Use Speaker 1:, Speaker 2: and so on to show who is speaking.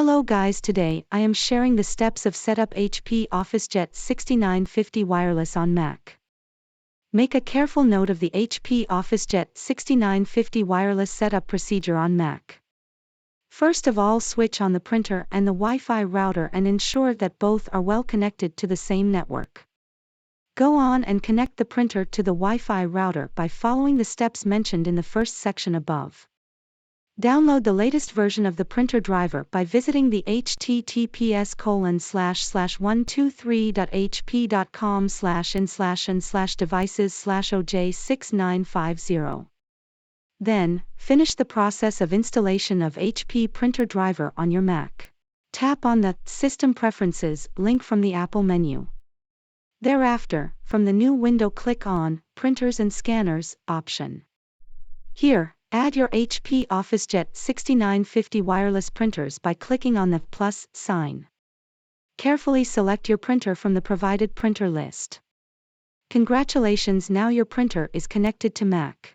Speaker 1: Hello guys, today I am sharing the steps of setup HP Officejet 6950 wireless on Mac. Make a careful note of the HP Officejet 6950 wireless setup procedure on Mac. First of all, switch on the printer and the Wi-Fi router and ensure that both are well connected to the same network. Go on and connect the printer to the Wi-Fi router by following the steps mentioned in the first section above. Download the latest version of the printer driver by visiting the https://123.hp.com/in/devices/oj6950. Then, finish the process of installation of HP printer driver on your Mac. Tap on the System Preferences link from the Apple menu. Thereafter, from the new window, click on Printers and Scanners option. Here, add your HP Officejet 6950 wireless printers by clicking on the plus sign. Carefully select your printer from the provided printer list. Congratulations, now your printer is connected to Mac.